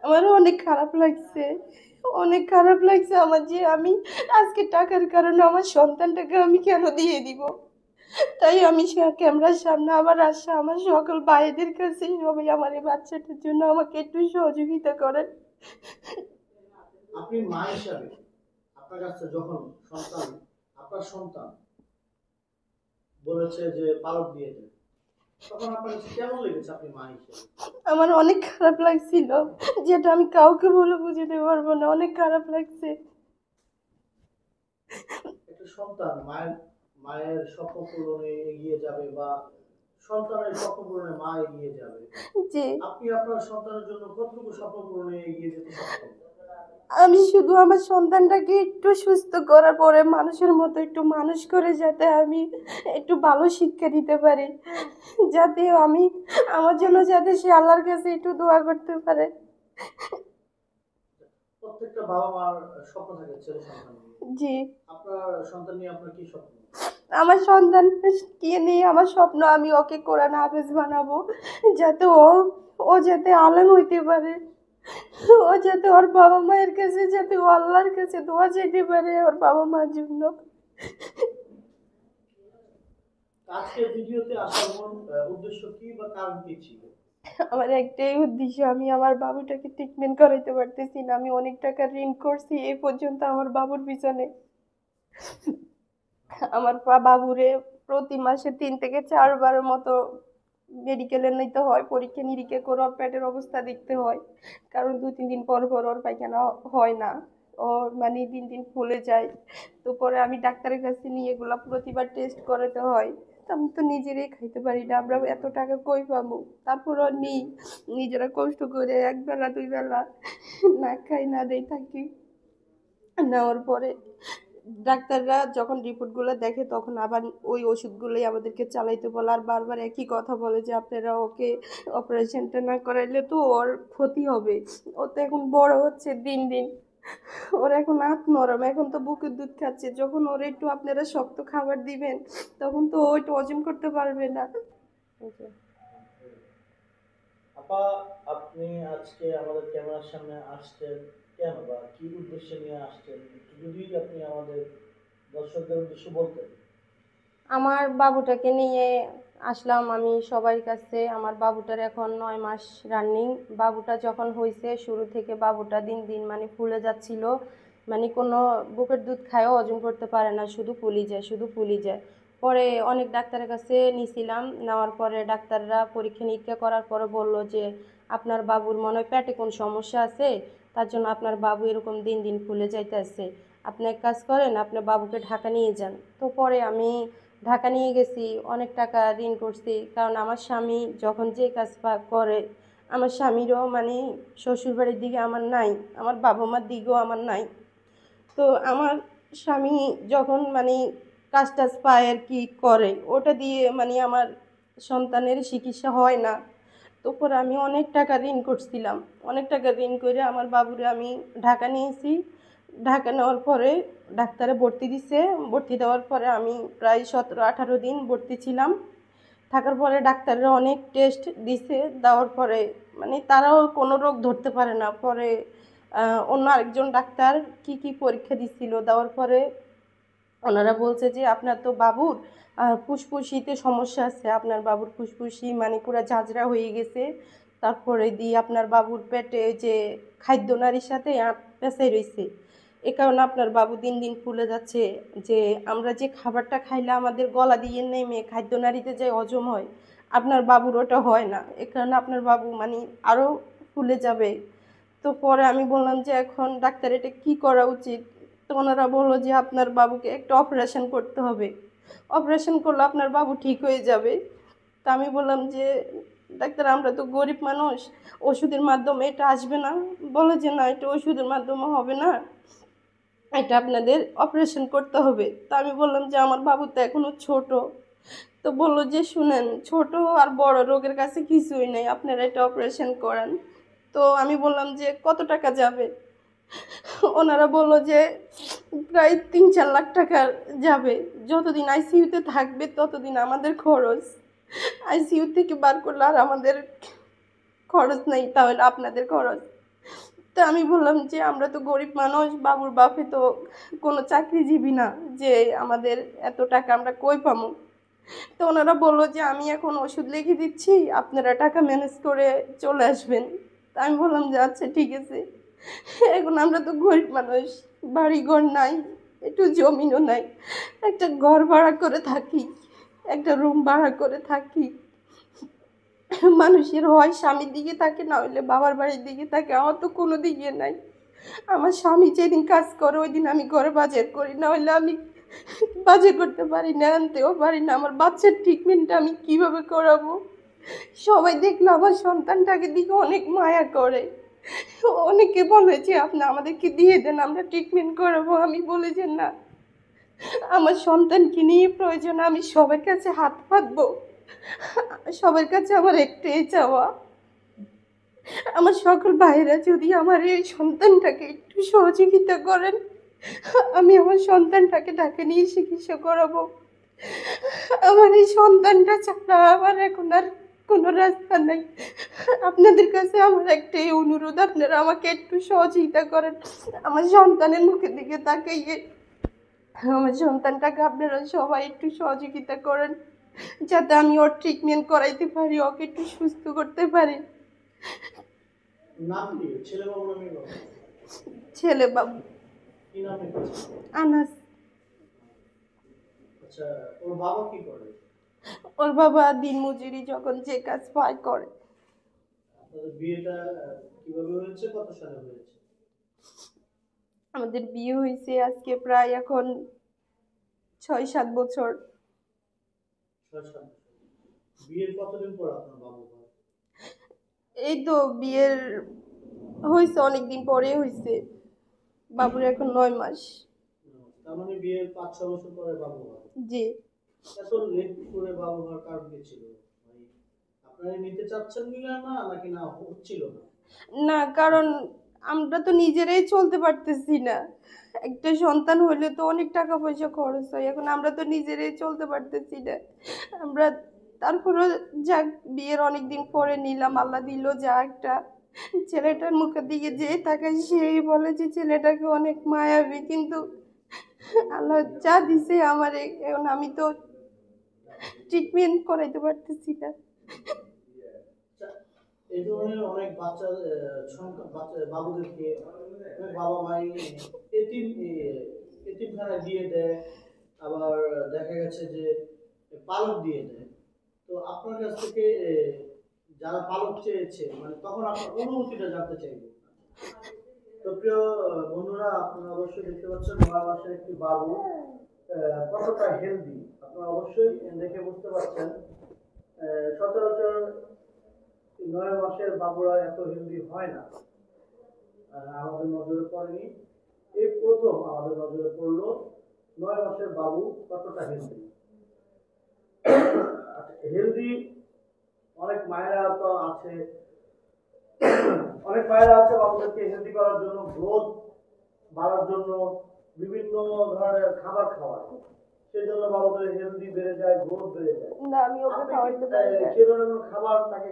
আমারও অনেক খারাপ লাগছে। অনেক খারাপ লাগছে আমার যে আমি আজকে টাকার কারণে আমার সন্তানটাকে আমি কেন দিয়ে দিব? তাই আমি ক্যামেরার সামনে আবার আসা আমার সকল ভাইদের কাছে সবাই আমার এই বাচ্চাটার জন্য আমাকে একটু সহযোগিতা করেন। আপনি মা হিসাবে আপনার কাছে যখন সন্তান, আপনার সন্তান বলেছে যে পালক দিয়ে দেন, তখন আপনার কাছে কেমন লেগেছে আপনি মা হিসেবে? আমার অনেক খারাপ লাগছিল, যেটা আমি কাউকে বলে বুঝাতে পারবো না। অনেক খারাপ লাগছে। একটা সন্তান মায়ের মায়ের স্বপ্ন পূরণে এগিয়ে যাবে বা সন্তানের স্বপ্ন পূরণে মা এগিয়ে যাবে। যে আপনি আপনার সন্তানের জন্য কতটুকু স্বপ্ন পূরণে এগিয়ে যেতে সক্ষম? আমি শুধু আমার সন্তানটাকে একটু সুস্থ করার পরে মানুষের মতো একটু মানুষ করে যাতে আমি একটু ভালো শিক্ষা দিতে পারি, যাতে আমি আমার জন্য যাতে সে আল্লাহর কাছে একটু দোয়া করতে পারে। প্রত্যেকটা বাবা মার স্বপ্ন থাকে ছেলে সন্তান নিয়ে। জি, আপনার সন্তান নিয়ে আপনার কি স্বপ্ন? আমার সন্তানকে নিয়ে আমার স্বপ্ন আমি ওকে কোরআন হাফেজ বানাবো, যাতে ও যাতে আলেম হইতে পারে। ও যাতে ওর বাবা মায়ের কাছে যাতে ও আল্লাহর কাছে দোয়া চাইতে পারে ওর বাবা মার জন্য। আজকের ভিডিওতে আসার মূল উদ্দেশ্য কি বা কারণ কি ছিল? আমার একটাই উদ্দেশ্য, আমি আমার বাবুটাকে ট্রিটমেন্ট করাইতে পারতেছি না। আমি অনেক টাকা ঋণ করছি এই পর্যন্ত আমার বাবুর পিছনে। আমার বাবুরে প্রতি মাসে 3 থেকে 4 বারের মতো মেডিকেলে নিতে হয়, পরীক্ষা নিরীক্ষা করে ওর পেটের অবস্থা দেখতে হয়। কারণ 2-3 দিন পর পর ওর পায়খানা হয় না, ওর মানে দিন দিন ফুলে যায়। তো পরে আমি ডাক্তারের কাছে নিয়ে এগুলো প্রতিবার টেস্ট করাতে হয়। তো আমি তো নিজেরাই খাইতে পারি না, আমরা এত টাকা কই পাবো? তারপরও নিই, নিজেরা কষ্ট করে একবেলা 2 বেলা না খাই না দেই থাকি। নেওয়ার পরে ডাক্তাররা যখন রিপোর্টগুলো দেখে তখন আবার ওই ওষুধগুলোই আমাদেরকে চালাইতে বলে, আর বারবার একই কথা বলে যে আপনারা ওকে অপারেশনটা না করাইলে তো ওর ক্ষতি হবে। ও তো এখন বড় হচ্ছে দিন দিন, ওর এখন হাত নরম, এখন তো বুকের দুধ খাচ্ছে। যখন ওর একটু আপনারা শক্ত খাবার দিবেন তখন তো ও একটু হজম করতে পারবে না। আপা, আপনি আজকে আমাদের ক্যামেরার সামনে আসছেন কেন বা কি উদ্দেশ্যে নিয়ে আসছেন, একটু যদি আপনি আমাদের দর্শকদের উদ্দেশ্যে বলতেন। আমার বাবুটাকে নিয়ে আসলাম আমি সবার কাছে। আমার বাবুটার এখন 9 মাস রানিং। বাবুটা যখন হয়েছে শুরু থেকে বাবুটা দিন দিন মানে ফুলে যাচ্ছিল, মানে কোনো বুকের দুধ খায়ও হজম করতে পারে না, শুধু ফুলি যায়, শুধু ফুলি যায়। পরে অনেক ডাক্তারের কাছে নিয়েছিলাম, নেওয়ার পরে ডাক্তাররা পরীক্ষা নিরীক্ষা করার পরে বলল যে আপনার বাবুর মনে হয় পেটে কোন সমস্যা আছে, তার জন্য আপনার বাবু এরকম দিন দিন ফুলে যাইতেছে। আপনি এক কাজ করেন, আপনার বাবুকে ঢাকা নিয়ে যান। তো পরে আমি ঢাকা নিয়ে গেছি, অনেক টাকা ঋণ করছি। কারণ আমার স্বামী যখন যে কাজ করে, আমার স্বামীরও মানে শ্বশুরবাড়ির দিকে আমার নাই, আমার বাবা মার দিকেও আমার নাই। তো আমার স্বামী যখন মানে কাজ টাজ পায় আর কি করে, ওটা দিয়ে মানে আমার সন্তানের চিকিৎসা হয় না। তো পরে আমি অনেক টাকা ঋণ করছিলাম, অনেক টাকা ঋণ করে আমার বাবুরে আমি ঢাকা নিয়েছি। ঢাকা নেওয়ার পরে ডাক্তারে ভর্তি দিছে। ভর্তি দেওয়ার পরে আমি প্রায় 17-18 দিন ভর্তি ছিলাম। থাকার পরে ডাক্তাররা অনেক টেস্ট দিছে, দেওয়ার পরে মানে তারাও কোনো রোগ ধরতে পারে না। পরে অন্য আরেকজন ডাক্তার কি কি পরীক্ষা দিছিল, দেওয়ার পরে ওনারা বলছে যে আপনার তো বাবুর ফুসফুসিতে সমস্যা আছে, আপনার বাবুর ফুসফুসি মানে পুরো ঝাঁঝরা হয়ে গেছে। তারপরে দিয়ে আপনার বাবুর পেটে যে খাদ্য নালীর সাথে আঁট পেঁচাই রয়েছে, এ কারণে আপনার বাবু দিন দিন ফুলে যাচ্ছে। যে আমরা যে খাবারটা খাইলে আমাদের গলা দিয়ে নেমে খাদ্য নালীতে যে হজম হয়, আপনার বাবুর ওটা হয় না, এ কারণে আপনার বাবু মানে আরও ফুলে যাবে। তো পরে আমি বললাম যে এখন ডাক্তার এটা কী করা উচিত? তো ওনারা বললো যে আপনার বাবুকে একটা অপারেশন করতে হবে, অপারেশন করলে আপনার বাবু ঠিক হয়ে যাবে। তা আমি বললাম যে ডাক্তার আমরা তো গরিব মানুষ, ওষুধের মাধ্যমে এটা আসবে না। বলে যে না, এটা ওষুধের মাধ্যমে হবে না, এটা আপনাদের অপারেশন করতে হবে। তা আমি বললাম যে আমার বাবু তো এখনও ছোট। তো বললো যে শুনেন, ছোট আর বড় রোগের কাছে কিছুই নেই, আপনারা এটা অপারেশন করান। তো আমি বললাম যে কত টাকা যাবে? ওনারা বললো যে প্রায় 3-4 লাখ টাকা যাবে। যতদিন আইসিইউতে থাকবে ততদিন আমাদের খরচ, আইসিইউ থেকে বার করলে আর আমাদের খরচ নেই, তাহলে আপনাদের খরচ। তো আমি বললাম যে আমরা তো গরিব মানুষ, বাবুর বাপে তো কোনো চাকরিজীবী না যে আমাদের এত টাকা আমরা কই পাবো। তো ওনারা বললো যে আমি এখন ওষুধ লিখে দিচ্ছি, আপনারা টাকা ম্যানেজ করে চলে আসবেন। তা আমি বললাম যে আচ্ছা ঠিক আছে। এখন আমরা তো গরিব মানুষ, বাড়ি ঘর নাই, একটু জমিনও নাই, একটা ঘর ভাড়া করে থাকি, একটা রুম ভাড়া করে থাকি। মানুষের হয় স্বামীর দিকে থাকে, না হলে বাবার বাড়ির দিকে থাকে, আমার তো কোনো দিকে নাই। আমার স্বামী যেদিন কাজ করে ওই দিন আমি ঘরে বাজার করি, না হলে আমি বাজার করতে পারি না, আনতেও পারি না। আমার বাচ্চার ট্রিটমেন্টটা আমি কিভাবে করাবো? সবাই দেখলো আমার সন্তানটাকে দিকে অনেক মায়া করে, অনেকে বলে যে আপনি আমাদেরকে দিয়ে দেন, আমরা ট্রিটমেন্ট করাবো। আমি বলি যে না, আমার সন্তানকে নিয়ে প্রয়োজন, আমি সবার কাছে হাত পাতবো। সবার কাছে আমার একটাই চাওয়া, আমার সকল ভাইরা যদি আমার এই সন্তানটাকে একটু সহযোগিতা করেন, আমি আমার সন্তানটাকে ঢাকা নিয়ে চিকিৎসা করাবো। আমার এই সন্তানটা ছাড়া আমার এখন আর কোনো রাস্তা নেই। আপনাদের কাছে আমার একটাই অনুরোধ, আপনারা আমাকে একটু সহযোগিতা করেন। আমার সন্তানের মুখের দিকে তাকাইয়ে আমার সন্তানটাকে আপনারা সবাই একটু সহযোগিতা করেন, যাতে আমি ওর ট্রিটমেন্ট করাইতে পারি, ওকে একটু সুস্থ করতে পারি। নাম কি? ছেলে বাবু না মেয়ে বাবু? ছেলে বাবু। কি নাম রেখেছে? আনাস। আচ্ছা, ওর বাবা কি করে? ওর বাবা দিনমজুরি যখন যে কাজ পায় করে। আপনাদের বিয়েটা কিভাবে হয়েছে, কত সালে হয়েছে? আমাদের বিয়ে হয়েছে আজকে প্রায় এখন 6-7 বছর। 6-7 বছর। বিয়ের কতদিন পর আপনার বাবু হয়? এই তো বিয়ের হয়েছে অনেকদিন পরে হয়েছে, বাবুর এখন 9 মাস। তার মানে বিয়ের 5-6 বছর পরে বাবু হয়। জি। এত লেট করে বাবু হওয়ার কারণ কি ছিল? মানে আপনারা নিতে চাচ্ছেন না, নাকি না হচ্ছিল না? না, কারণ আমরা তো নিজেরাই চলতে পারতেছি না। একটা সন্তান হইলে তো অনেক টাকা পয়সা খরচ হয়, এখন আমরা তো নিজেরাই চলতে পারতেছি না। আমরা তারপরে যাক বিয়ের অনেক দিন পরে নিলাম, আল্লাহ দিল যা একটা। ছেলেটার মুখের দিকে যে তাকায় সেই বলে যে ছেলেটাকে অনেক মায়াবী, কিন্তু আল্লাহ যা দিছে আমার, এখন আমি তো ট্রিটমেন্ট করাইতে পারতেছি না। আচ্ছা, এই ধরনের অনেক বাচ্চা সংখ্যা বাচ্চা বাবুদেরকে বাবা মাই এতিমখানায় দিয়ে দেয়, আবার দেখা গেছে যে পালক দিয়ে দেয়। তো আপনার কাছ থেকে যারা পালক চেয়েছে, মানে তখন আপনার অনুভূতিটা জানতে চাইবো। তো প্রিয় বন্ধুরা, আপনারা অবশ্যই দেখতে পাচ্ছেন 9 মাসের একটি বাবু কতটা হেলদি, আপনারা অবশ্যই দেখে বুঝতে পারছেন। সচরাচর 9 মাসের বাবুরা এত হেলদি হয় না, আমাদের নজরে পড়েনি। এই প্রথম আমাদের নজরে পড়লো 9 মাসের বাবু কতটা হেলদি। হেলদি অনেক মায়েরা তো আছে, অনেক মায়েরা আছে বাবুদেরকে হেলদি করার জন্য, গ্রোথ বাড়ার জন্য বিভিন্ন ধরনের খাবার খাওয়ায়, সেই জন্য বাবুদের হেলদি বেড়ে যায়, গ্রোথ বেড়ে যায়। না, আমি ওকে খাওয়াইতে পারি না। সেই ধরনের কোনো খাবার তাকে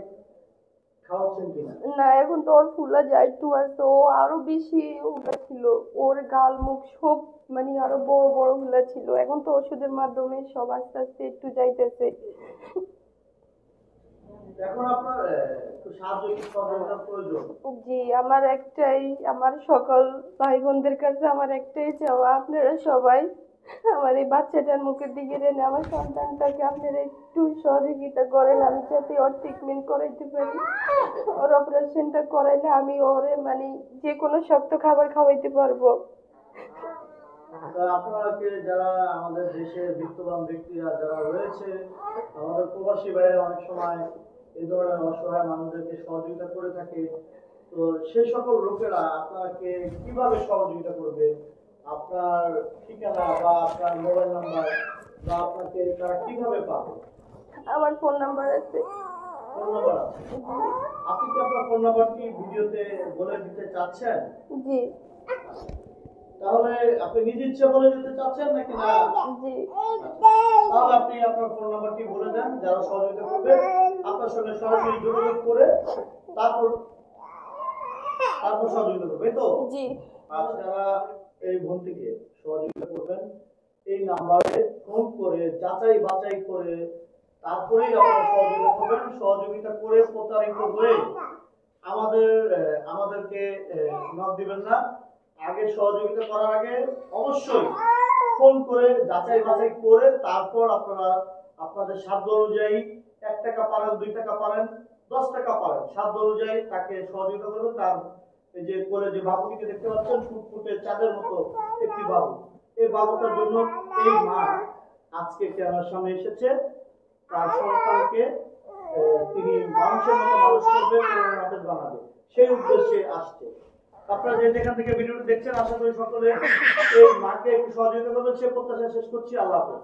খাওয়াচ্ছেন কিনা? না, এখন তো ওর ফুলা যায় একটু আছে, ও আরো বেশি উঠা ছিল, ওর গাল মুখ সব মানে আরো বড় বড় ফুলা ছিল। এখন তো ওষুধের মাধ্যমে সব আস্তে আস্তে একটু যাইতেছে। এখন আপনার একটু সাহায্য, একটু সহযোগিতার প্রয়োজন। জি, আমার একটাই, আমার সকল ভাই বোনদের কাছে আমার একটাই চাওয়া, আপনারা সবাই আমার এই বাচ্চাটার মুখের দিকে রেনে আমার সন্তানটাকে আপনারা একটু সহযোগিতা করেন, আমি যাতে ওর ট্রিটমেন্ট করাইতে পারি। ওর অপারেশনটা করাইলে আমি ওরে মানে যে কোনো শক্ত খাবার খাওয়াইতে পারবো। আপনাকে যারা আমাদের দেশের বিত্তবান ব্যক্তিরা যারা রয়েছে, আমাদের প্রবাসী ভাইরা অনেক সময় এই ধরনের অসহায় মানুষদেরকে সহযোগিতা করে থাকে। তো সে সকল লোকেরা আপনাকে কিভাবে সহযোগিতা করবে? আপনার ঠিকানা বা আপনার মোবাইল নাম্বার বা আপনাকে তারা কিভাবে পাবে? আমার ফোন নাম্বার আছে। ফোন নাম্বার আছে? আপনি কি আপনার ফোন নাম্বারটি ভিডিওতে বলে দিতে চাচ্ছেন? জি। তাহলে আপনি নিজে ইচ্ছে বলে দিতে চাচ্ছেন নাকি না? জি। তাহলে আপনি আপনার ফোন নাম্বারটি বলে দেন, যারা সহযোগিতা করবে আপনার সঙ্গে সরাসরি যোগাযোগ করে তারপর তারপর সহযোগিতা করবে, এই তো? জি। আপনারা এই বোনটিকে সহযোগিতা করবেন, এই নাম্বারে ফোন করে যাচাই বাছাই করে তারপরেই আপনারা সহযোগিতা করবেন। সহযোগিতা করে প্রতারিত হয়ে আমাদেরকে নক দিবেন না। আগে সহযোগিতা করার আগে অবশ্যই ফোন করে যাচাই বাছাই করে তারপর আপনারা আপনাদের সাধ্য অনুযায়ী 1 টাকা পারেন, 2 টাকা পারেন, 10 টাকা পারেন, সাধ্য অনুযায়ী তাকে সহযোগিতা করবেন। তার এই যে কোলে যে বাবুটিকে দেখতে পাচ্ছেন, ফুটফুটে চাঁদের মতো একটি বাবু, এই বাবুটার জন্য এই মা আজকে ক্যামেরার সামনে এসেছে। তার সন্তানকে তিনি মানুষের মতো মানুষ করবে, নাটক বানাবে, সেই উদ্দেশ্যে আসছে। আপনারা যে যেখান থেকে ভিডিওটি দেখছেন, আশা করি সকলে এই মাকে একটু সহযোগিতা করবেন। সে প্রত্যাশা শেষ করছি। আল্লাহ হাফেজ।